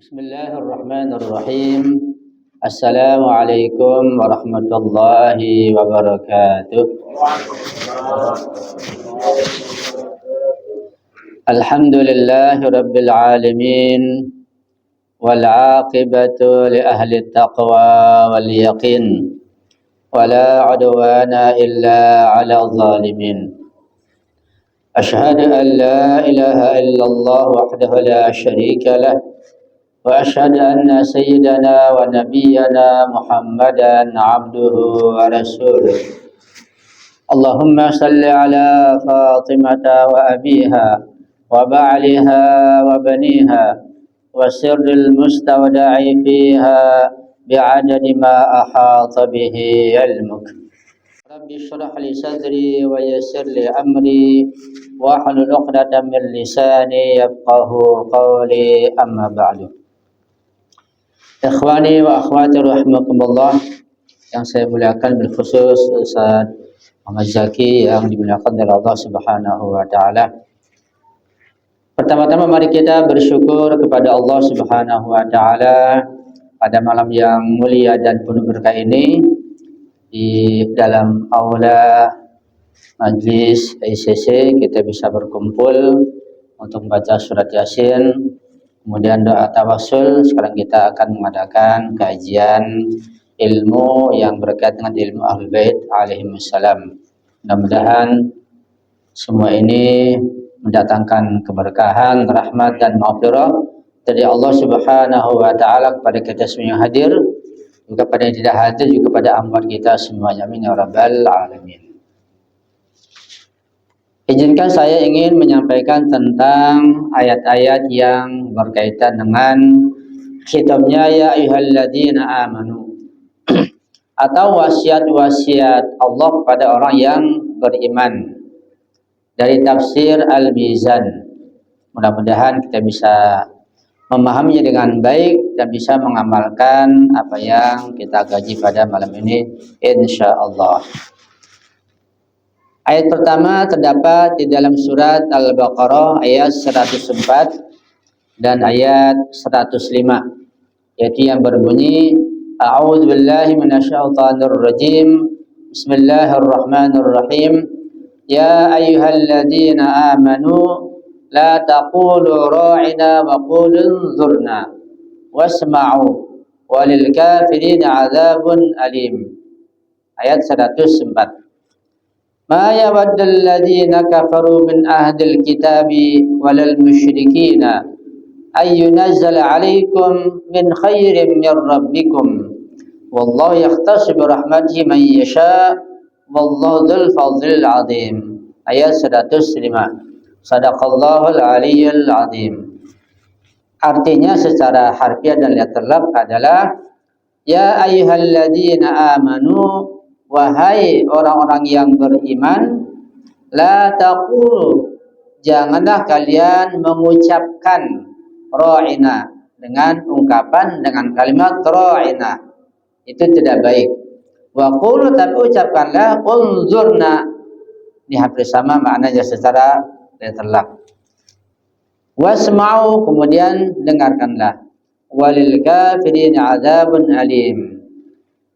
Bismillahirrahmanirrahim. Assalamualaikum warahmatullahi wabarakatuh. Alhamdulillahi rabbil alamin. Wal aqibatu li ahli taqwa wal yaqin. Wala udwana illa ala zalimin. Ashhadu an la ilaha illallah wahdahu la syarika lah. وأشهد أن سيدنا ونبينا محمدا عبده ورسوله اللهم صل على فاطمة وأبيها وبعلها وبنيها وسر المستودع فيها بعدد ما أحاط به علمك رب اشرح لي صدري ويسر لي أمري واحلل عقدة من لساني يفقه قولي أما بعد. Ikhwani wa akhwati rahimakumullah, yang saya muliakan bil khusus Ustaz Muhammad Zaki yang dimuliakan oleh Allah Subhanahu wa taala. Pertama-tama mari kita bersyukur kepada Allah Subhanahu wa taala pada malam yang mulia dan penuh berkah ini di dalam aula majlis ICC kita bisa berkumpul untuk membaca surat Yasin. Kemudian doa tawasul. Sekarang kita akan mengadakan kajian ilmu yang berkaitan dengan ilmu Ahlul Bait alaihimussalam. Mudah-mudahan semua ini mendatangkan keberkahan, rahmat dan maghfirah dari Allah Subhanahu wa taala kepada kita semua yang hadir, juga pada yang tidak hadir, juga pada amwat kita semuanya. Amin ya rabbal alamin. Izinkan saya ingin menyampaikan tentang ayat-ayat yang berkaitan dengan khitabnya ya ayyuhalladzina amanu atau wasiat-wasiat Allah kepada orang yang beriman dari tafsir Al-Mizan. Mudah-mudahan kita bisa memahaminya dengan baik dan bisa mengamalkan apa yang kita kaji pada malam ini insyaallah. Ayat pertama terdapat di dalam surat Al-Baqarah ayat 104 dan ayat 105, yaitu yang berbunyi A'udzubillahi minasyaitonirrajim. Bismillahirrahmanirrahim. Ya ayyuhalladzina amanu la taqulu ra'ina wa qulu unzurna wasma'u walil kafirina 'adzabun alim. Ayat 104. Ma yawaddul ladzina kafaru min ahlil kitabi walal musyrikina ayyunazzala 'alaikum min khairin min rabbikum wallahu yakhtassu bi rahmatihi man yasha wallahu dzul fadlil 'adzim. Ayat 105. Shadaqallahul aliyyul 'adzim. Artinya secara harfiah dan letterlab adalah ya ayyuhalladzina amanu, wahai orang-orang yang beriman, la taqulu, janganlah kalian mengucapkan ra'ina dengan ungkapan dengan kalimat ra'ina, itu tidak baik. Wa qulu, tapi ucapkanlah unzurna, ini hampir sama maknanya secara letterlab. Wasma'u, kemudian dengarkanlah. Walil kafirin adzabun alim.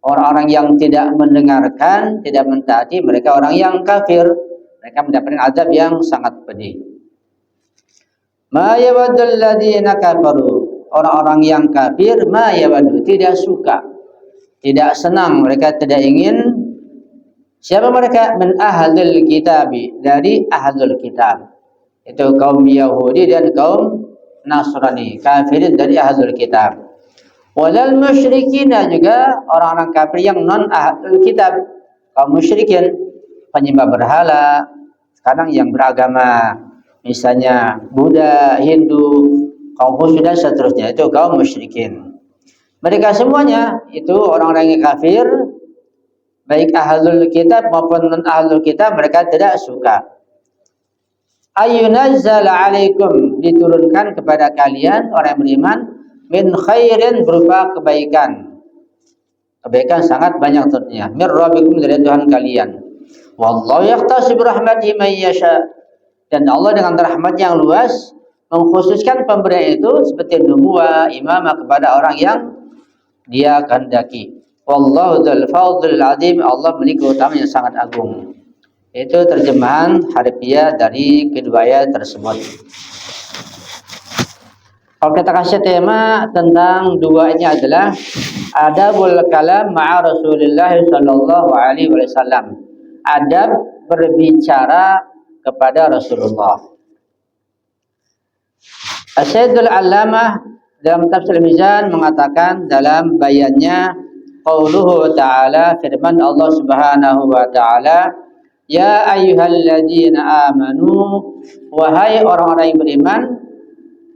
Orang-orang yang tidak mendengarkan, tidak mentaati, mereka orang yang kafir. Mereka mendapatkan azab yang sangat pedih. Ma yawaddul ladzina kafaru, orang-orang yang kafir, ma yawaddu, tidak suka, tidak senang, mereka tidak ingin. Siapa mereka? Min ahlul kitabi, dari ahlul kitab. Itu kaum Yahudi dan kaum Nasrani, kafirin dari ahlul kitab. Walal musyrikina, juga orang-orang kafir yang non ahlul kitab, kaum musyrikin, penyembah berhala, sekarang yang beragama misalnya Buddha, Hindu, Konghucu dan seterusnya, itu kaum musyrikin. Mereka semuanya itu orang-orang yang kafir, baik ahlul kitab maupun non ahlul kitab, mereka tidak suka. Ayyunazzala 'alaikum, diturunkan kepada kalian orang yang beriman, min khairin, berupa kebaikan. Kebaikan sangat banyak tentunya. Mir rabbikum, dari Tuhan kalian. Wallahu yakhtassu bi rahmatihi man yasha, dan Allah dengan rahmat yang luas mengkhususkan pemberian itu seperti nubuwah, imamah kepada orang yang dia kehendaki. Wallahu dzul fadlil azim, Allah memiliki keutamaan yang sangat agung. Itu terjemahan harfiah dari kedua ayat tersebut. Kalau kita kasih tema tentang dua ini adalah adabul kalam ma'a Rasulullah sallallahu alaihi wasallam. Adab berbicara kepada Rasulullah. Asy-Syaikh Al-Allamah dalam Tafsir Mizan mengatakan dalam bayannya qauluhu ta'ala, firman Allah Subhanahu wa ta'ala, ya ayyuhalladzina amanu, wahai orang-orang yang beriman.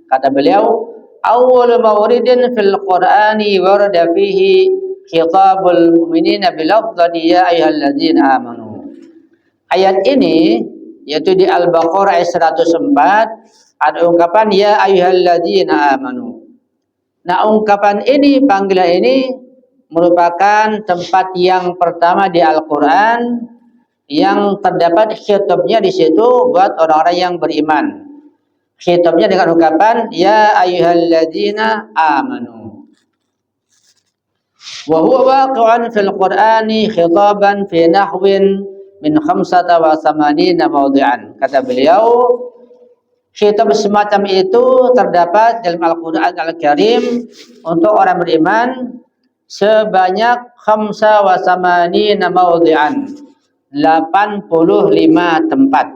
Kata beliau, awwal mawridin fil Qur'ani warada fihi khitabul mu'minina bilafdhi ya ayyuhalladzina amanu. Ayat ini yaitu di Al-Baqarah ayat 104 ada ungkapan ya ayyuhalladzina amanu. Nah, ungkapan ini, panggilan ini merupakan tempat yang pertama di Al-Qur'an yang terdapat khitabnya di situ buat orang-orang yang beriman. Khitabnya dengan ungkapan ya ayyuhalladzina amanu. Wa huwa waqi'un fil Qur'ani khitaban fi nahwin min 85 mawdi'an. Kata beliau, khitab semacam itu terdapat dalam Al-Qur'an Al-Karim untuk orang beriman sebanyak 85 mawdi'an, 85 tempat.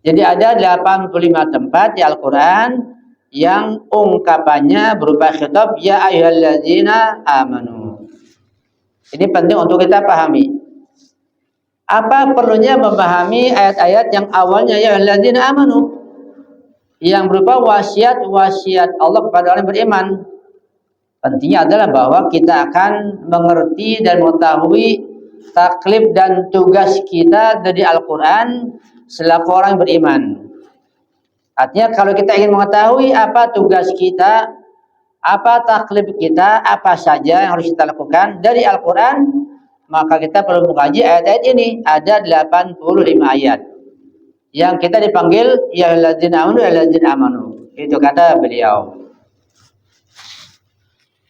Jadi ada 85 tempat di Al-Quran yang ungkapannya berupa khitab ya ayyuhalladzina amanu. Ini penting untuk kita pahami. Apa perlunya memahami ayat-ayat yang awalnya ya ayyuhalladzina amanu, yang berupa wasiat-wasiat Allah kepada orang beriman. Pentingnya adalah bahwa kita akan mengerti dan mengetahui taklif dan tugas kita dari Al-Quran selaku orang beriman. Artinya kalau kita ingin mengetahui apa tugas kita, apa taklif kita, apa saja yang harus kita lakukan dari Al-Quran, maka kita perlu mengkaji ayat-ayat ini. Ada 85 ayat yang kita dipanggil ya ayyuhalladzina amanu, ya ayyuhalladzina amanu. Itu kata beliau.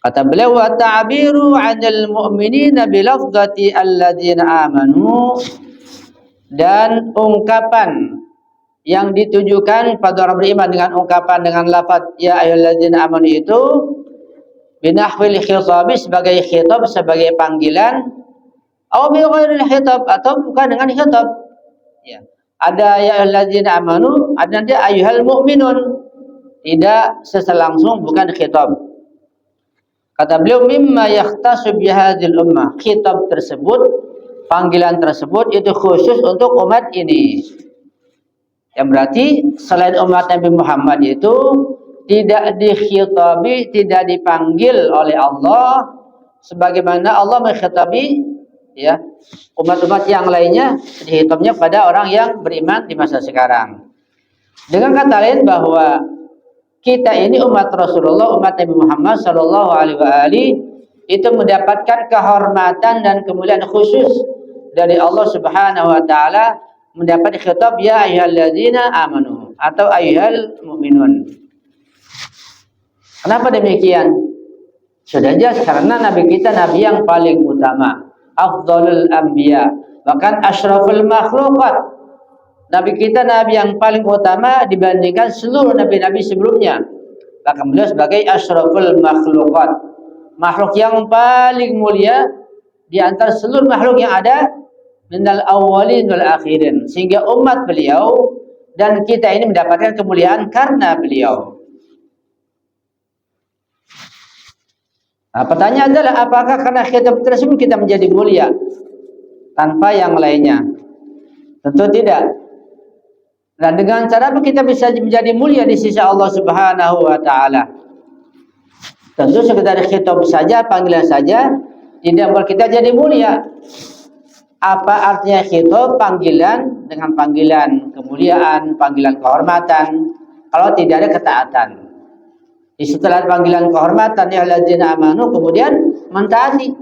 Kata beliau, wa ta'biru 'anil mu'minina bilafdhati alladzina amanu, dan ungkapan yang ditujukan pada orang beriman dengan ungkapan dengan lafaz ya ayyuhalladzina amanu itu binahwil khitabi, sebagai khitab, sebagai panggilan, atau bi ghairil khitab, atau bukan dengan khitab. Ya. Ada ya ayyuhalladzina amanu, ada ayyuhal mu'minun, tidak seselangsung, bukan khitab. Kata beliau, mimma yakhtasu bihadzal ummah, khitab tersebut, panggilan tersebut itu khusus untuk umat ini. Yang berarti selain umat Nabi Muhammad itu tidak dikhitabi, tidak dipanggil oleh Allah sebagaimana Allah menkhitabi ya umat-umat yang lainnya, dihitabnya pada orang yang beriman di masa sekarang. Dengan kata lain bahwa kita ini umat Rasulullah, umat Nabi Muhammad sallallahu alaihi wasallam itu mendapatkan kehormatan dan kemuliaan khusus dari Allah Subhanahu wa taala, mendapat khitab ya ayyuhalladzina amanu atau ayyuhal mu'minun. Kenapa demikian? Sudah jelas karena nabi kita nabi yang paling utama, afdhalul anbiya, bahkan asyraful makhluqat. Nabi kita nabi yang paling utama dibandingkan seluruh nabi-nabi sebelumnya. Bahkan beliau sebagai asyraful makhluqat, makhluk yang paling mulia di antara seluruh makhluk yang ada, minal awwalin wal akhirin, sehingga umat beliau dan kita ini mendapatkan kemuliaan karena beliau. Nah, pertanyaan adalah apakah karena khitab tersebut kita menjadi mulia tanpa yang lainnya? Tentu tidak. Dan dengan cara apa kita bisa menjadi mulia di sisi Allah Subhanahu wa taala? Tentu sekedar khitab saja, panggilan saja tidak membuat kita jadi mulia. Apa artinya khitab? Panggilan dengan panggilan kemuliaan, panggilan kehormatan, kalau tidak ada ketaatan. Di setelah panggilan kehormatan ya alladzina amanu, kemudian mentaati.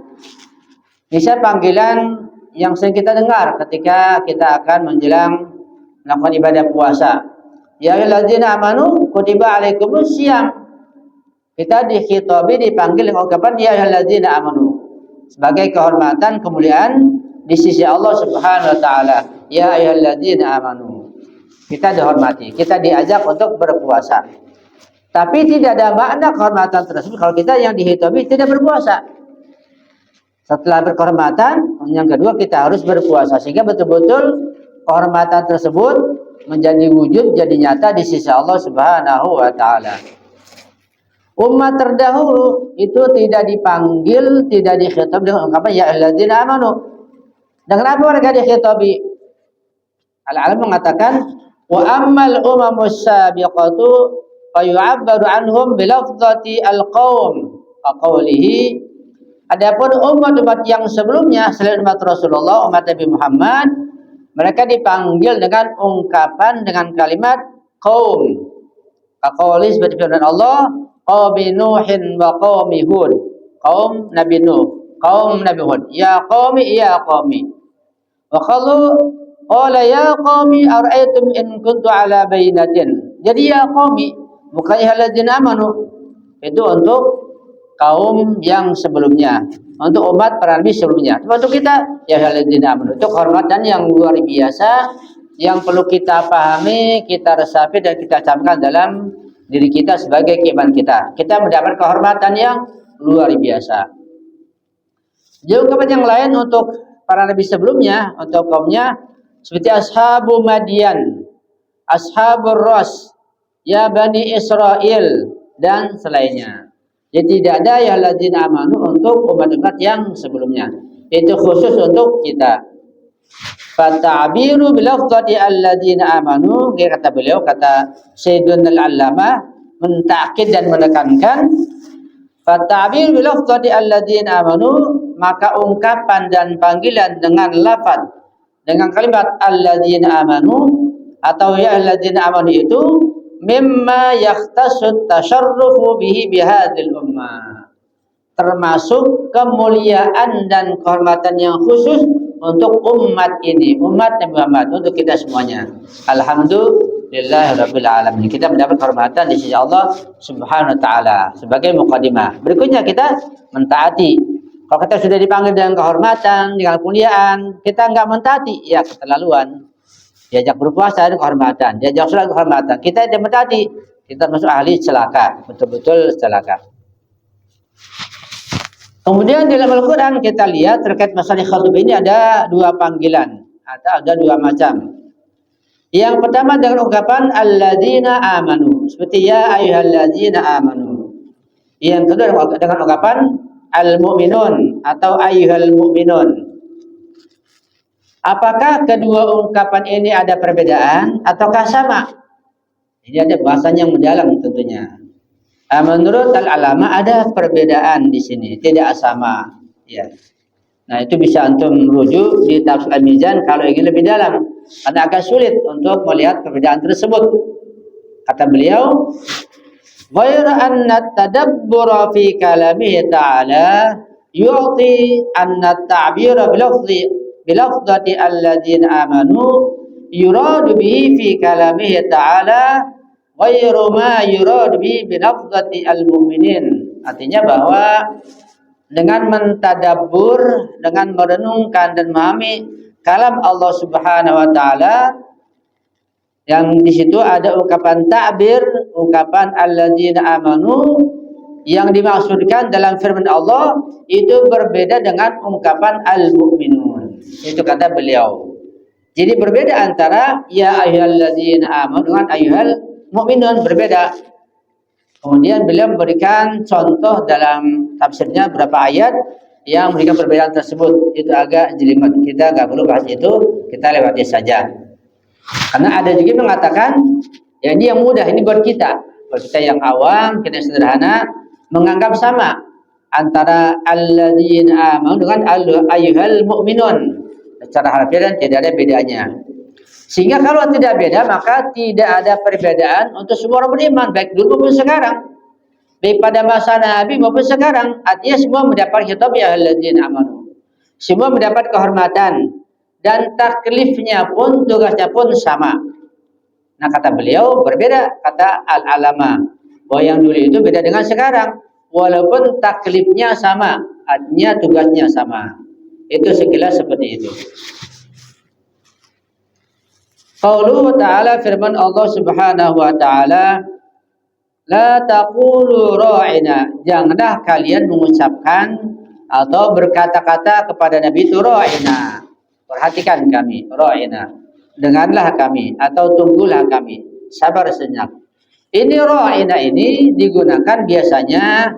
Bisa panggilan yang sering kita dengar ketika kita akan menjelang melakukan ibadah puasa. Ya ayyuhalladzina amanu kutiba alaikumusiyam. Kita dikhitabi dipanggil dengan ungkapan ya ayyuhalladzina amanu sebagai kehormatan kemuliaan di sisi Allah Subhanahu wa taala. Ya ayyuhalladzina amanu. Kita dihormati, kita diajak untuk berpuasa. Tapi tidak ada makna kehormatan tersebut kalau kita yang dihitabi tidak berpuasa. Setelah berkehormatan, yang kedua kita harus berpuasa sehingga betul-betul kehormatan tersebut menjadi wujud, jadi nyata di sisi Allah Subhanahu wa taala. Umat terdahulu itu tidak dipanggil, tidak dikhitab dengan ungkapan ya ayyuhalladzina amanu. Dengan apa mereka dikhitabi? Al-alam mengatakan wa ammal umamus sabiqatu fa yu'abbaru anhum bi lafzati al-qaum qawlihi. Adapun umat-umat yang sebelumnya selain umat Rasulullah, umat Nabi Muhammad, mereka dipanggil dengan ungkapan dengan kalimat qaum. Qawli seperti firman Allah, qaumi Nuhin wa qaumi Hud. Qaum Nabi Nuh, qaum Nabi Hud. Ya qaumi, ya qaumi. Wa qala ya qaumi ara'aytum in kuntu ala bayyinatin. Jadi ya qaumi, bukan ya alladzina amanu. Itu untuk kaum yang sebelumnya, untuk umat para nabi sebelumnya. Untuk kita ya alladzina amanu, itu kehormatan yang luar biasa yang perlu kita pahami, kita resapi dan kita camkan dalam diri kita sebagai keimanan kita. Kita mendapat kehormatan yang luar biasa. Jauh kepada yang lain untuk para nabi sebelumnya, untuk kaumnya seperti ashabu Madian, ashabur Ras, ya Bani Israel dan selainnya. Jadi tidak ada ya alladzina amanu untuk umat-umat yang sebelumnya. Itu khusus untuk kita. Fata'biru bilafdhati alladzina amanu, kata beliau, kata Sayyidun al-Allamah mentakid dan menekankan fata'biru bilafdhati alladzina amanu, maka ungkapan dan panggilan dengan lafaz dengan kalimat alladzina amanu atau ya alladzina amanu itu mimma yakhtasut tasyarrufu bihi bihadil ummah, termasuk kemuliaan dan kehormatan yang khusus untuk umat ini, umat Nabi Muhammad, untuk kita semuanya. Alhamdulillahirabbil alamin. Kita mendapat kehormatan di sisi Allah Subhanahu wa taala sebagai mukadimah. Berikutnya kita mentaati. Kalau kita sudah dipanggil dengan kehormatan, dengan kemuliaan, kita enggak mentaati, ya keterlaluan. Diajak berpuasa ada kehormatan, diajak sholat kehormatan. Kita tidak mentaati, kita masuk ahli celaka, betul-betul celaka. Kemudian di dalam Al-Quran kita lihat terkait masalah khutbah ini ada dua panggilan atau ada dua macam. Yang pertama dengan ungkapan alladzina amanu, seperti ya ayyuhalladzina amanu. Yang kedua dengan ungkapan al-mu'minun atau ayyuhal mu'minun. Apakah kedua ungkapan ini ada perbedaan ataukah sama? Ini ada bahasanya yang mendalam tentunya. Menurut al-alama ada perbedaan di sini, tidak sama. Ya. Nah itu bisa antum merujuk di tafsir al-Mizan kalau ingin lebih dalam. Karena agak sulit untuk melihat perbedaan tersebut. Kata beliau, "Ghayra anna tadabbura fi kalamihi ta'ala yu'ti anna ta'bira bilafdhati alladzina amanu yuradu bihi fi kalamihi ta'ala ghairu ma yuradu bihi bilafdhati al-mu'minin." Artinya bahwa dengan mentadabbur, dengan merenungkan dan memahami kalam Allah Subhanahu wa taala, yang di situ ada ungkapan ta'bir, ungkapan alladzina amanu, yang dimaksudkan dalam firman Allah itu berbeda dengan ungkapan al-mu'minun. Itu kata beliau. Jadi berbeda antara ya ayyuhalladzina amanu dengan ayyuhal mu'minun, berbeda. Kemudian beliau memberikan contoh dalam tafsirnya beberapa ayat yang memberikan perbedaan tersebut. Itu agak jelimet, kita nggak perlu bahas itu, kita lewati saja. Karena ada juga mengatakan ya ini yang mudah, ini buat kita yang awam, kita yang sederhana, menganggap sama antara alladzina amanu dengan ayyuhal mu'minun. Secara harfiah tidak ada bedanya. Sehingga kalau tidak beda, maka tidak ada perbedaan untuk semua orang beriman, baik dulu maupun sekarang. Baik pada masa Nabi maupun sekarang. Artinya semua mendapat khitab ya alladzina amanu. Semua mendapat kehormatan dan taklifnya pun, tugasnya pun sama. Nah kata beliau berbeda, kata al-alama, bahwa yang dulu itu beda dengan sekarang. Walaupun taklifnya sama, artinya tugasnya sama. Itu sekilas seperti itu. Qauluhu ta'ala, firman Allah Subhanahu wa ta'ala, la taqulu ra'ina, janganlah kalian mengucapkan atau berkata-kata kepada Nabi itu ra'ina. Perhatikan kami, ra'ina. Dengarlah kami atau tunggulah kami. Sabar sejenak. Ini ra'ina ini digunakan biasanya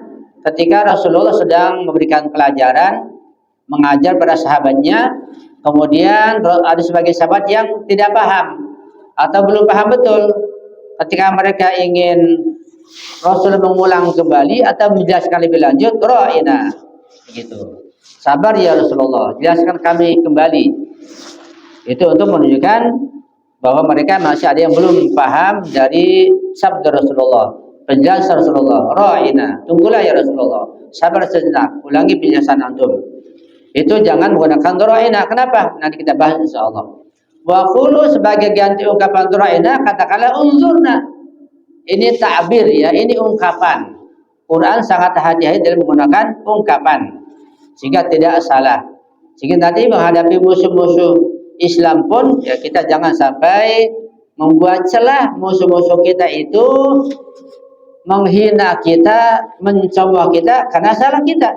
ketika Rasulullah sedang memberikan pelajaran, mengajar pada sahabatnya, kemudian ada sebagai sahabat yang tidak paham atau belum paham betul. Ketika mereka ingin Rasul mengulang kembali atau menjelaskan lebih lanjut, ra'ina, begitu. Sabar ya Rasulullah, jelaskan kami kembali. Itu untuk menunjukkan bahwa mereka masih ada yang belum paham dari sabda Rasulullah, penjelasan Rasulullah. Ra'ina, tunggulah ya Rasulullah, sabar sejenak, ulangi penjelasan antum. Itu jangan menggunakan ra'ina. Kenapa? Nanti kita bahas insyaallah. Wa qulu, sebagai ganti ungkapan ra'ina, katakanlah unzurna. Ini ta'bir ya, ini ungkapan. Quran sangat hati-hati dalam menggunakan ungkapan sehingga tidak salah. Sehingga nanti menghadapi musuh-musuh Islam pun ya kita jangan sampai membuat celah musuh-musuh kita itu menghina kita, mencela kita karena salah kita.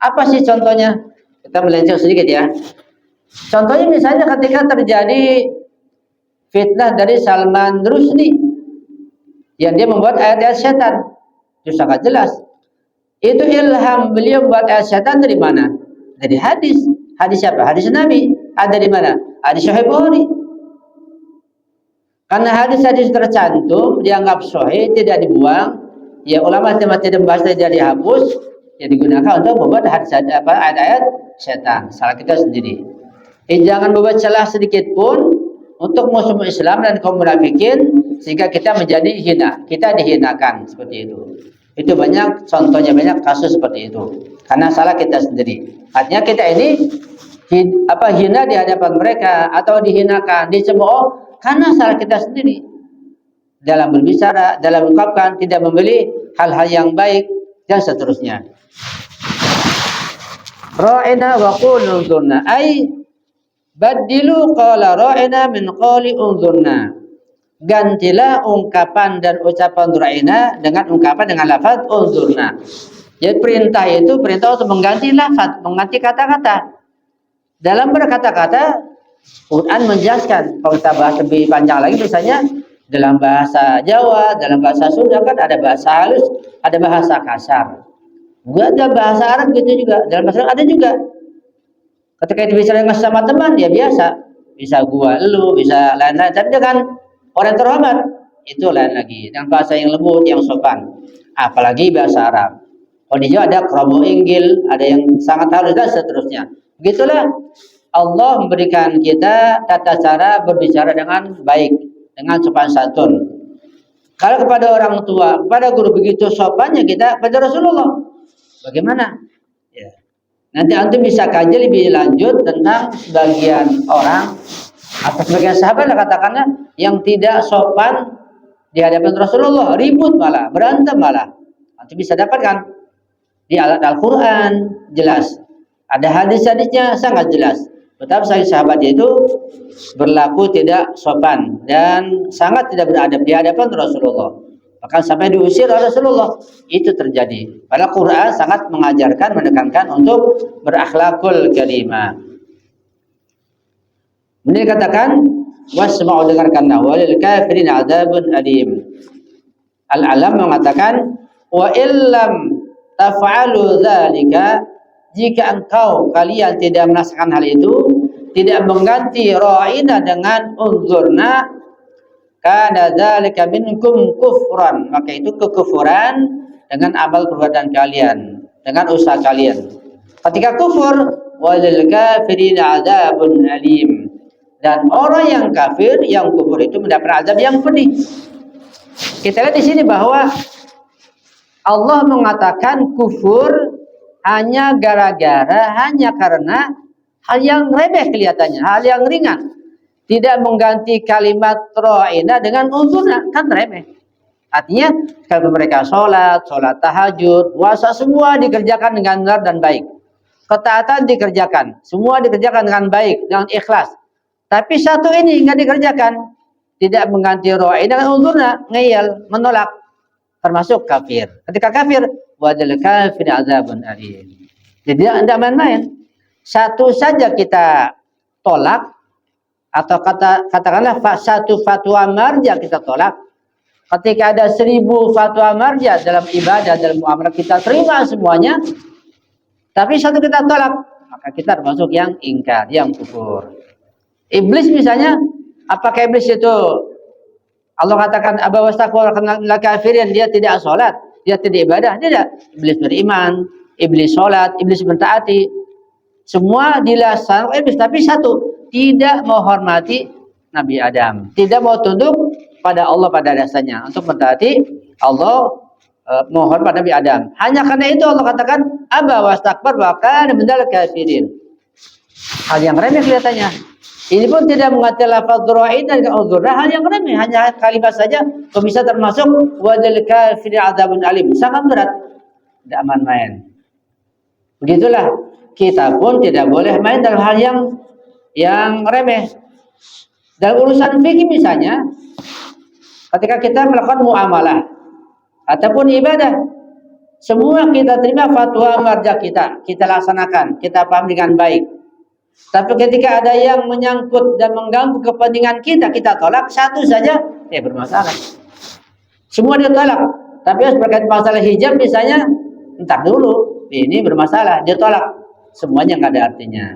Apa sih contohnya? Kita melenceng sedikit ya. Contohnya misalnya ketika terjadi fitnah dari Salman Rushdie yang dia membuat ayat-ayat setan, itu sangat jelas. Itu ilham beliau membuat ayat setan dari mana? Dari hadis. Hadis siapa? Hadis Nabi. Ada di mana? Hadis Sahih Bukhari. Karena hadis-hadis tercantum dianggap sahih, tidak dibuang, ya ulama tidak membahas, tidak dihapus, ya digunakan untuk membuat hadis ayat-ayat setan. Salah kita sendiri. Jangan membuat celah sedikit pun untuk musuh Islam dan kaum munafikin sehingga kita menjadi hina, kita dihinakan seperti itu. Itu banyak contohnya, banyak kasus seperti itu. Karena salah kita sendiri. Artinya kita ini hina di hadapan mereka atau dihinakan, dicemooh karena salah kita sendiri. Dalam berbicara, dalam mengungkapkan, tidak membeli hal-hal yang baik dan seterusnya. Ra'ina wa qulu unzurna, ay badilu qala ra'ina min qali unzurna. Gantilah ungkapan dan ucapan ra'ina dengan ungkapan dengan lafaz unzurna. Jadi perintah itu perintah untuk mengganti lafaz, mengganti kata-kata. Dalam berkata-kata, Quran menjelaskan. Kalau kita bahas lebih panjang lagi, misalnya dalam bahasa Jawa, dalam bahasa Sunda kan ada bahasa halus, ada bahasa kasar. Juga ada bahasa Arab gitu juga. Dalam bahasa Arab ada juga. Ketika itu bicara dengan sama teman, ya biasa. Bisa gua, lu, bisa lain-lain. Tapi dengan orang terhormat, itu lain lagi. Dengan bahasa yang lembut, yang sopan. Apalagi bahasa Arab. Kalau di Jawa ada kromo inggil, ada yang sangat halus dan seterusnya. Begitulah Allah memberikan kita tata cara berbicara dengan baik, dengan sopan santun. Kalau kepada orang tua, kepada guru begitu sopannya kita pada Rasulullah. Bagaimana? Ya. Nanti antum bisa kaji lebih lanjut tentang sebagian orang atau sebagian sahabat katakanlah yang tidak sopan di hadapan Rasulullah, ribut malah, berantem malah. Antum bisa dapatkan di alat Al-Quran jelas. Ada hadis-hadisnya sangat jelas. Betapa sahabat itu berlaku tidak sopan dan sangat tidak beradab di hadapan Rasulullah. Bahkan sampai diusir oleh Rasulullah. Itu terjadi. Padahal Quran sangat mengajarkan, menekankan untuk berakhlakul karimah. Ini dikatakan wasma'u, dengarkanlah, walil kafirin adzabun alim. Al-Alam mengatakan wa illam taf'alu dzalika, jika engkau kalian tidak melaksanakan hal itu, tidak mengganti ra'ina dengan unzurna, kana dzalika minkum kufran, maka itu kekufuran dengan amal perbuatan kalian, dengan usaha kalian. Ketika kufur, walil kafirin adzabun alim, dan orang yang kafir, yang kufur itu mendapat azab yang pedih. Kita lihat di sini bahwa Allah mengatakan kufur hanya karena hal yang remeh kelihatannya, hal yang ringan. tidak mengganti kalimat ra'ina dengan unzurna, kan remeh. Artinya kalau mereka sholat tahajud, puasa, semua dikerjakan dengan benar dan baik. Ketaatan dikerjakan, semua dikerjakan dengan baik, dengan ikhlas. Tapi satu ini nggak dikerjakan, tidak mengganti ra'ina dengan unzurna, ngeyel, menolak, termasuk kafir. Ketika kafir, wadal kafir azabun alim. Jadi tidak main-main. Satu saja kita tolak, atau katakanlah satu fatwa marja kita tolak. Ketika ada 1000 fatwa marja dalam ibadah, dalam muamalah, kita terima semuanya, tapi satu kita tolak, maka kita termasuk yang ingkar, yang kufur. Iblis misalnya, apakah iblis itu Allah katakan aba wastakbara la kafirin, dia tidak sholat, dia tidak ibadah? Tidak. Iblis beriman, iblis sholat, iblis mentaati, semua dilaksanakan iblis, tapi satu, tidak menghormati Nabi Adam, tidak mau tunduk pada Allah pada dasarnya untuk mentaati Allah, mohon pada Nabi Adam. Hanya karena itu Allah katakan aba wastakbar wa kana minal kafirin. Hal yang remeh kelihatannya. Ini pun tidak mengatakan lafaz ra'in dan uzurna, hal yang remeh, hanya kalimat saja bisa termasuk wadal kafirin adzabun alim. Sangat berat, tidak main-main. Begitulah, kita pun tidak boleh main dalam hal yang remeh. Dalam urusan fikih misalnya, ketika kita melakukan muamalah ataupun ibadah, semua kita terima fatwa marja kita laksanakan, kita paham dengan baik. Tapi ketika ada yang menyangkut dan mengganggu kepentingan kita tolak, satu saja, bermasalah. Semua dia tolak. Tapi berkait masalah hijab misalnya, entar dulu, ini bermasalah, dia tolak. Semuanya nggak ada artinya.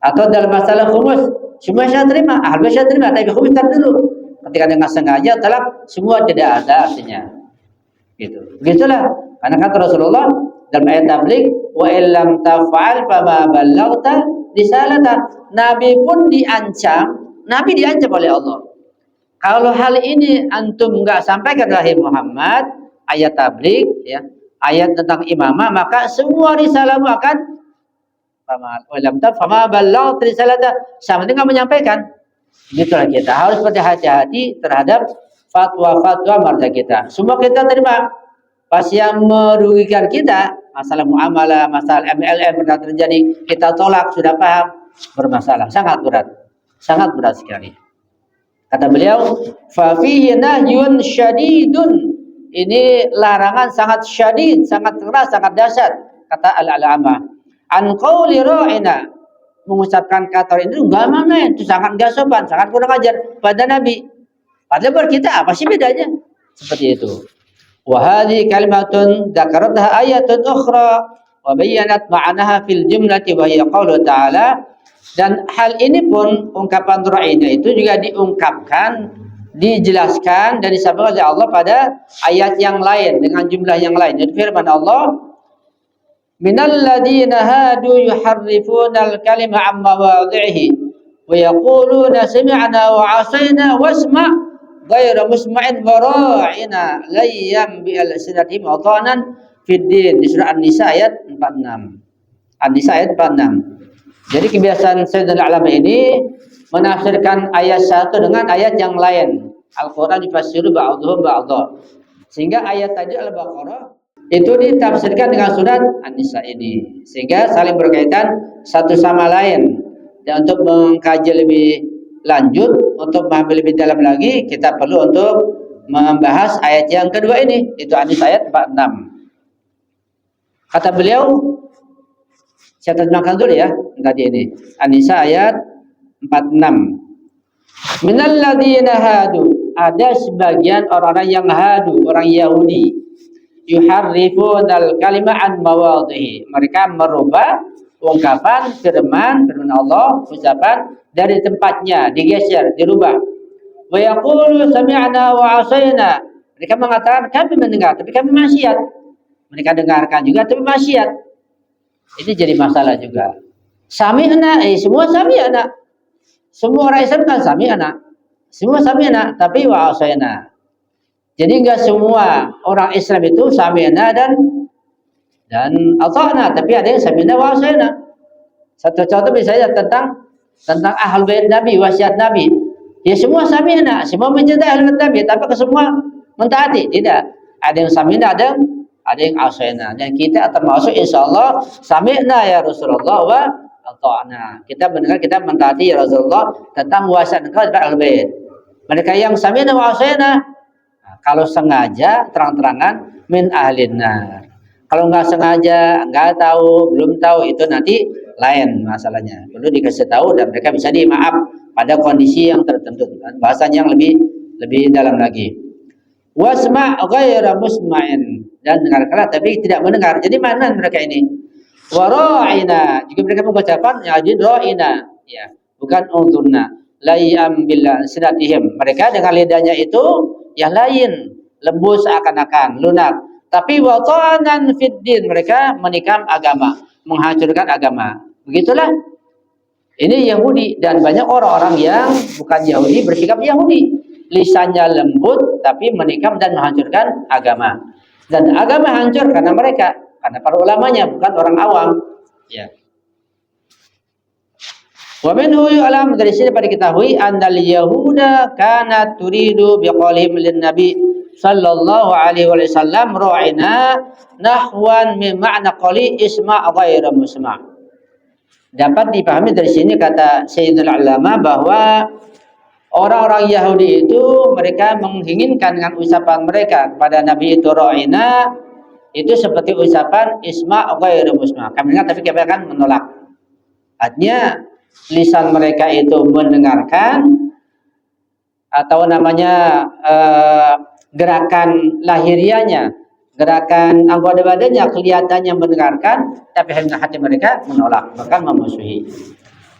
Atau dalam masalah khumus, semua saya terima, harga saya terima, tapi khumus entar dulu. Ketika dengan sengaja tolak, semua tidak ada artinya. Gitu. Begitulah. Karena kata Rasulullah dalam ayat tabligh, wa illam taf'al fama ballaghta risalata. Nabi pun diancam, Nabi diancam oleh Allah. Kalau hal ini antum enggak sampaikan wahai Muhammad, ayat tabligh ya, ayat tentang imamah, maka semua risalahmu akan fama ballaghta risalata, sama dengan menyampaikan. Gitulah, kita harus berhati-hati terhadap fatwa-fatwa marja kita. Semua kita terima. Pas yang merugikan kita, masalah muamalah, masalah MLM pernah terjadi, kita tolak, sudah paham, bermasalah, sangat berat sekali. Kata beliau, fa fihi nahyun syadidun. Ini larangan sangat syadid, sangat keras, sangat dahsyat. Kata al-alama, an qauli ra'ina, mengucapkan kata itu enggak mana, itu sangat enggak sopan, sangat kurang ajar pada Nabi. Padahal kita apa sih bedanya? Seperti itu. Wa hadhihi kalimatun dzakaratha ayatun ukhra wa bayyanat ma'naha fil jumlati wa hiya qaulu ta'ala. Dan hal ini pun, ungkapan ra'ina itu juga diungkapkan, dijelaskan dan disampaikan oleh Allah pada ayat yang lain dengan jumlah yang lain. Jadi firman Allah, minal ladzina hadu yuharrifuna al-kalima 'an mawadhi'ihi wa yaquluna sami'na wa 'asayna wasma' ghairu musma'in wa ra'ina layyam bi al-sinatihim atanan fid din, di surah An-Nisa ayat 46. An-Nisa ayat 46. Jadi kebiasaan Sayyidina Al-Alama ini menafsirkan ayat satu dengan ayat yang lain. Al-Quran difassiru ba'dhuhum ba'dha. Sehingga ayat tadi Al-Baqarah itu ditafsirkan dengan surat An-Nisa ini, sehingga saling berkaitan satu sama lain. Dan untuk mengkaji lebih lanjut, untuk memahami lebih dalam lagi, kita perlu untuk membahas ayat yang kedua ini, itu An-Nisa ayat 46. Kata beliau, saya terjemahkan dulu ya, tadi ini An-Nisa ayat 46. Minal ladzina hadu, ada sebagian orang-orang yang hadu, orang Yahudi, yuharrifunal kalima an mawadhihi, mereka merubah ungkapan firman Allah, ucapan dari tempatnya, digeser, dirubah. Wa yaqulu sami'na wa 'asayna, mereka mengatakan kami mendengar tapi kami maksiat. Mereka dengarkan juga tapi maksiat. Ini jadi masalah juga. Sami'na, semua sami'na. Semua orang Islam kan sami'na. Semua sami'na, tapi wa 'asayna. Jadi enggak semua orang Islam itu sami'na dan ata'na, tapi ada yang sami'na wa 'asayna. Satu contoh misalnya tentang tentang ahlul bait Nabi, wasiat Nabi. Ya semua sami'na, semua mencintai ahlul bait Nabi, tapi ke semua mentaati? Tidak. Ada yang sami'na, ada yang asaina. Dan kita termasuk insyaallah sami'na ya Rasulullah wa ata'na. Kita mendengar, kita mentaati ya Rasulullah tentang wasiat engkau tentang ahlul bait. Mereka yang sami'na wa asaina, nah, kalau sengaja terang-terangan min ahlin nar. Kalau nggak sengaja, nggak tahu, belum tahu, itu nanti lain masalahnya. Perlu dikasih tahu dan mereka bisa dimaaf pada kondisi yang tertentu. Bahasanya yang lebih dalam lagi. Wasma' ghaira musma'in, dan dengarkanlah tapi tidak mendengar. Jadi mana mereka ini? Wara'ina, jika mereka mengucapkan ya jadi ra'ina, ya, bukan unzurna. Layam billah sinatihim. Mereka dengan lidahnya itu yang lain, lembut seakan-akan, lunak. Tapi watanan fiddin, mereka menikam agama, menghancurkan agama. Begitulah. Ini Yahudi, dan banyak orang-orang yang bukan Yahudi bersikap Yahudi. Lisannya lembut tapi menikam dan menghancurkan agama. Dan agama hancur karena mereka, karena para ulamanya, bukan orang awam. Ya. Wa minhu yu'lam, dari sini pada diketahui annal yahuda kanat turidu biqaulihim lin nabi sallallahu alaihi wasallam ra'ina nahwan min ma'na qali isma' ghairu musma'. Dapat dipahami dari sini kata Sayyidul Ulama bahwa orang-orang Yahudi itu mereka menginginkan dengan ucapan mereka kepada Nabi itu ra'ina itu seperti ucapan isma' ghairu musma'. Kami dengar tapi kami akan menolak. Artinya lisan mereka itu mendengarkan atau namanya gerakan lahirianya, gerakan anggota badannya kelihatannya mendengarkan, tapi hati mereka menolak, bahkan memusuhi.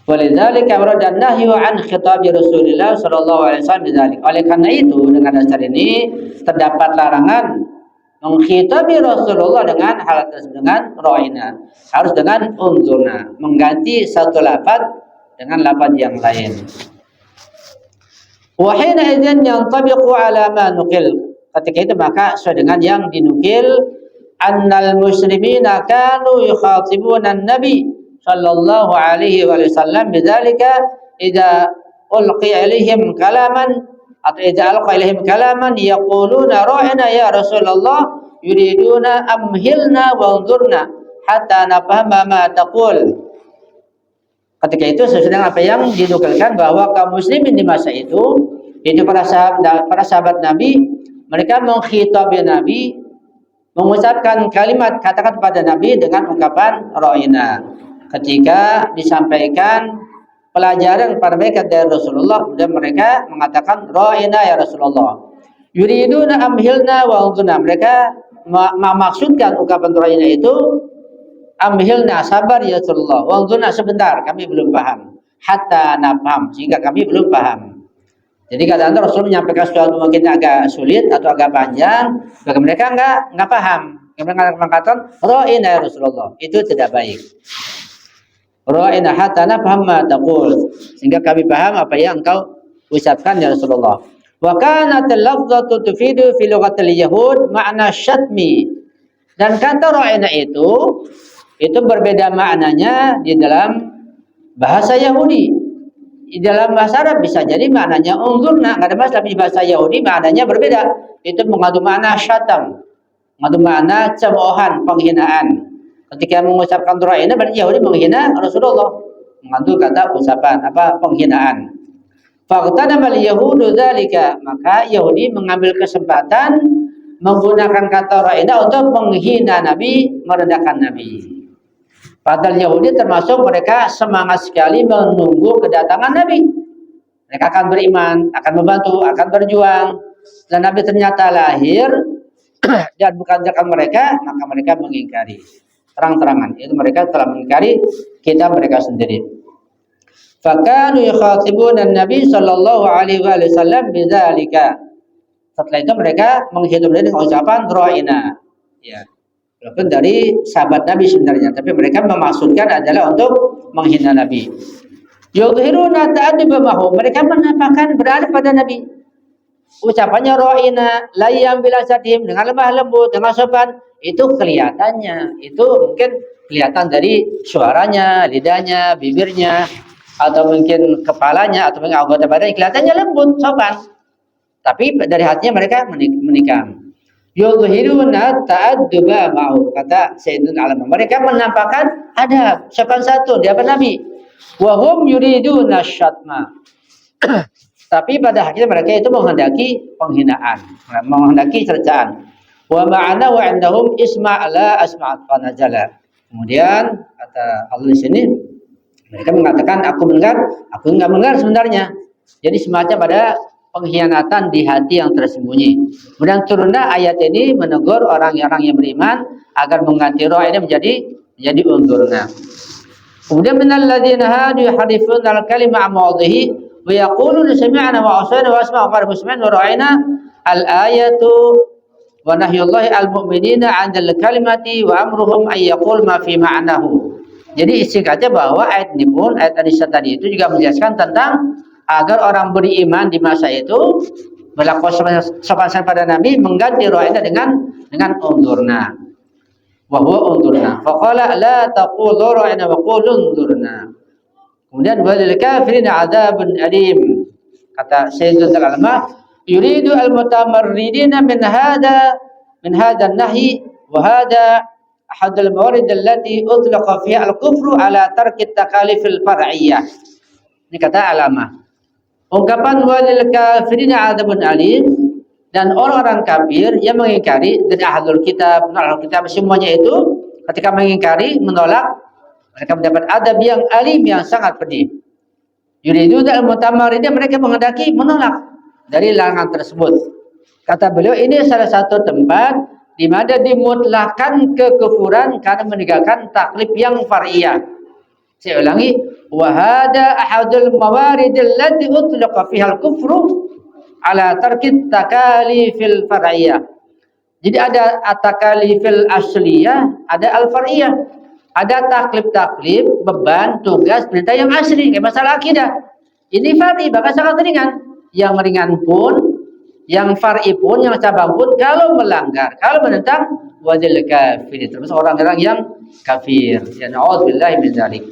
Walidzalika warada nahyu an khitab Rasulullah sallallahu alaihi wasallam bidzalik. Oleh karena itu dengan dasar ini terdapat larangan menghitabi Rasulullah dengan hal tersebut dengan ra'ina. Harus dengan unzurna, mengganti satu lafaz dengan lafaz yang lain. Wa hina idzan yantabiqu ala ma nuqil. Ketika itu maka sesuai dengan yang dinukil, annal muslimina kanu yukhatibuna an-nabi sallallahu alaihi wasallam bidzalika idza ulqiya ilaihim kalaman atau idza alqa ilaihim kalaman yaquluna ra'ina ya Rasulullah yuriduna amhilna wa unzurna hatta nafhama ma taqul. Ketika itu sesuai dengan apa yang dinukilkan bahwa kaum muslimin di masa itu para sahabat Nabi, mereka menghitabi Nabi, mengucapkan kalimat katakan kepada Nabi dengan ungkapan ra'ina. Ketika disampaikan pelajaran kepada mereka dari Rasulullah, dan mereka mengatakan ra'ina ya Rasulullah. Yuriduna amhilna wa unzurna. Mereka memaksudkan ungkapan ra'ina itu amhilna, sabar ya Rasulullah, wa unzurna, sebentar kami belum paham, hatta nafham, sehingga kami belum paham. Jadi kadang-kadang Rasul menyampaikan sesuatu mungkin agak sulit atau agak panjang, bagi mereka enggak paham. Mereka mengatakan ra'ina ya Rasulullah, itu tidak baik. Ra'ina hatta nafham ma taqul, sehingga kami paham apa yang engkau ucapkan ya Rasulullah. Wa kanat al-lafzatu tufidu fi lughatil yahud ma'na syatmi. Dan kata ra'ina itu berbeda maknanya di dalam bahasa Yahudi. Di dalam bahasa Arab bisa jadi maknanya unzurna, enggak ada masalah. Di bahasa Yahudi maknanya berbeda. Itu mengandung makna syatam, mengandung makna cemoohan, penghinaan. Ketika mengucapkan ra'ina berarti Yahudi menghina Rasulullah, mengandung kata ucapan penghinaan. Faqtanamal yahudu dzalika, maka Yahudi mengambil kesempatan menggunakan kata ra'ina untuk menghina Nabi, merendahkan Nabi. Padahal Yahudi termasuk mereka semangat sekali menunggu kedatangan Nabi. Mereka akan beriman, akan membantu, akan berjuang. Dan Nabi ternyata lahir dan bukan zakat mereka, maka mereka mengingkari terang-terangan. Itu mereka telah mengingkari kitab mereka sendiri. Fakanu yukhatibuna an-nabi sallallahu alaihi wasallam bidzalika. Setelah itu mereka menghidup dengan ucapan ra'ina. Ya. Walaupun dari sahabat Nabi sebenarnya, tapi mereka memaksudkan adalah untuk menghina Nabi. Yudhiruna ta'adduba mahu, mereka menampakkan berada pada Nabi. Ucapannya ra'ina, layyam bila sadim, dengan lemah lembut, dengan sopan, itu kelihatannya, itu mungkin kelihatan dari suaranya, lidahnya, bibirnya. atau mungkin kepalanya atau mungkin anggota badan kelihatannya lembut, sopan. Tapi dari hatinya mereka menikam. Yudhiruna ta'adduba ma'hu, kata Sayyidul Alam. Mereka menampakkan ada sopan satu di hadapan Nabi. Wa hum yuriduna syatma. Tapi pada hakikatnya mereka itu menghendaki penghinaan, menghendaki cercaan. Wa ma'ana wa indahum isma'ala asma'at fanajala. Kemudian kata Allah di sini, mereka mengatakan aku enggak mendengar sebenarnya. Jadi semacam pada pengkhianatan di hati yang tersembunyi. Kemudian turunlah ayat ini menegur orang-orang yang beriman agar mengganti roh ini menjadi undurna. Kemudian minal ladzina hadu yuharrifuna al-kalima 'an mawadhihi wa yaquluna sami'na wa asayna wa asma'u qad muslimin wa ra'ayna al-ayatu wa nahyullahi al-mu'minina 'anil kalimati wa amruhum ay yaqul ma fi ma'nahu. Jadi singkatnya bahwa ayat ini pun ayat An-Nisa tadi itu juga menjelaskan tentang agar orang beriman di masa itu melakukan sopan pada Nabi mengganti rohnya dengan undurna. Wa huwa undurna. Faqala la taqulu ra'ina wa qulu undurna. Kemudian walil kafirin adzabun alim. Kata Sayyidul Ulama, yuridu al-mutamarridina min hadha an-nahy wa hadha ahad al-mawarid allati utlaqa fiha al-kufru ala tarki at-takalif al-far'iyyah. Ini kata Alamah. Ungkapan walil kafirin adzabun alim, dan orang-orang kafir yang mengingkari dari ahlul kitab, ahlul kitab semuanya itu ketika mengingkari, menolak, mereka mendapat adab yang alim, yang sangat pedih. Yuridu al-mutamarridin, mereka menghendaki menolak dari larangan tersebut. Kata beliau, ini salah satu tempat di mana dimutlakan kekufuran karena meninggalkan taklif yang far'iyah. Saya ulangi, wa hada ahadul mawarid allati utlaqa fiha al-kufru ala tarkit takalifil far'iyah. Jadi ada at-takalifil asliyah, ada al-far'iyah. Ada taklif-taklif, beban, tugas, perintah yang asli, kayak masalah akidah. Ini far'i, bahkan sangat ringan. Yang ringan pun, yang far'i pun, yang cabang pun, kalau melanggar, kalau menentang, wajil kafir, termasuk orang-orang yang kafir. Ya na'udzubillahi min dzalik.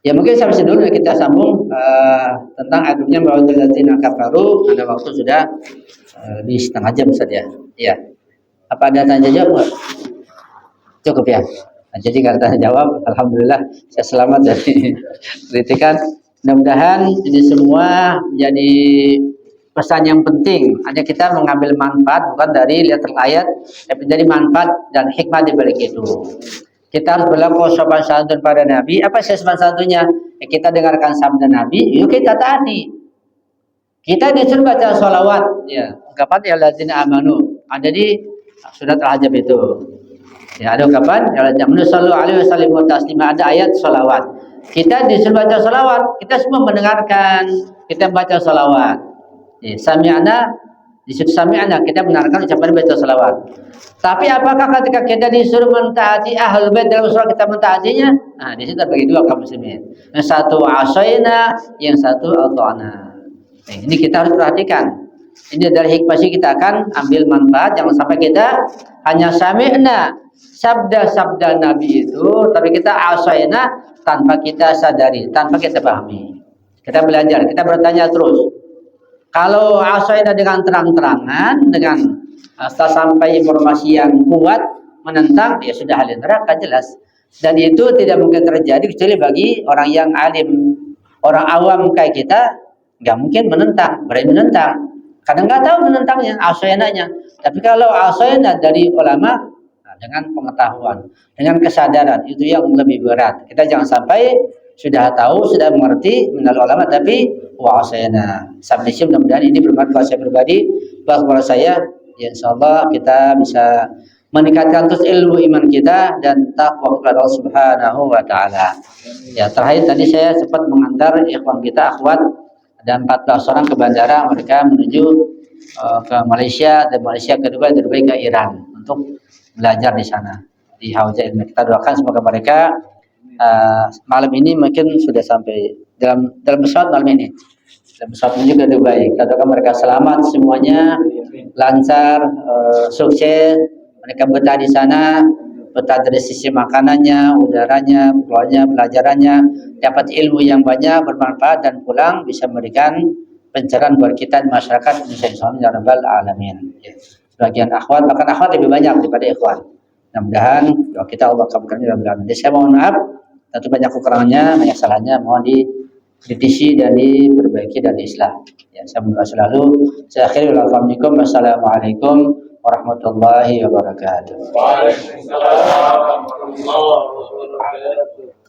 Ya mungkin sampai sini dulu kita sambung tentang adabnya ba'dalladzina kafaru, karena waktu sudah di setengah jam saja. Ya. Apa ada tanya jawab? Cukup ya. Nah, jadi kalau tanya jawab, alhamdulillah saya selamat dari kritikan. Mudah-mudahan ini semua menjadi pesan yang penting. Hanya kita mengambil manfaat bukan dari lihat ayat, tapi dari manfaat dan hikmah di balik itu. Kita harus berlaku sopan santun pada Nabi. Apa sih sopan santunnya? Kita dengarkan sabda Nabi, yuk kita taati. Kita disuruh baca sholawat. Ya, ungkapan ya ladzina amanu. Ada di surat Al-Hajj itu. Ya, ada ungkapan ya ladzina amanu sallu alaihi wasallim wa taslima. Ada ayat sholawat. Kita disuruh baca sholawat. Kita semua mendengarkan. Kita baca sholawat. Ya, sami'ana, disuruh sami'ana. Kita mendengarkan ucapan baca sholawat. Tapi apakah ketika kita disuruh mentaati ahlul bait dalam surah kita mentaatinya? Nah, di situ terbagi dua kaum muslimin. Yang satu asyina, yang satu ata'na. Nah, ini kita harus perhatikan. Ini dari hikmah sih kita akan ambil manfaat, jangan sampai kita hanya sami'na sabda-sabda Nabi itu, tapi kita asyina tanpa kita sadari, tanpa kita pahami. Kita belajar, kita bertanya terus. Kalau asyina dengan terang-terangan, dengan setelah sampai informasi yang kuat menentang, ya sudah ahli neraka jelas. Dan itu tidak mungkin terjadi kecuali bagi orang yang alim. Orang awam kayak kita nggak mungkin menentang, berani menentang. Kadang nggak tahu menentangnya, asayananya. Tapi kalau asayana dari ulama, nah, dengan pengetahuan, dengan kesadaran, itu yang lebih berat. Kita jangan sampai sudah tahu, sudah mengerti mengenal ulama, tapi asayana. Sampai sini mudah-mudahan ini bermanfaat saya pribadi, buat saya. Ya, insyaallah kita bisa meningkatkan terus ilmu iman kita dan takwa kepada Allah Subhanahu wa taala. Ya, terakhir tadi saya sempat mengantar ikhwan kita, akhwat, ada 14 orang ke bandara, mereka menuju ke Malaysia, dan Malaysia kedua dari ke Iran untuk belajar di sana di Hauza Ilmi. Kita doakan semoga mereka malam ini mungkin sudah sampai dalam pesawat malam ini. Dan pesawat menuju ke Dubai. Kita doakan mereka selamat semuanya, lancar, sukses, mereka betah di sana, betah dari sisi makanannya, udaranya, pulaunya, pelajarannya, dapat ilmu yang banyak, bermanfaat dan pulang bisa memberikan pencerahan buat kita di masyarakat Indonesia ya Rabbal Alamin. Ya. Sebagian akhwat, bahkan akhwat lebih banyak daripada ikhwan. Mudah-mudahan doa kita Allah kabulkan ya Rabbal Alamin. Jadi saya mohon maaf, tentu banyak kekurangannya, banyak salahnya, mohon dikritisi dan diperbaiki dan diislah. Ya, saya berdoa selalu. Saya akhiri wassalamualaikum warahmatullahi wabarakatuh. Waalaikumsalam warahmatullahi wabarakatuh.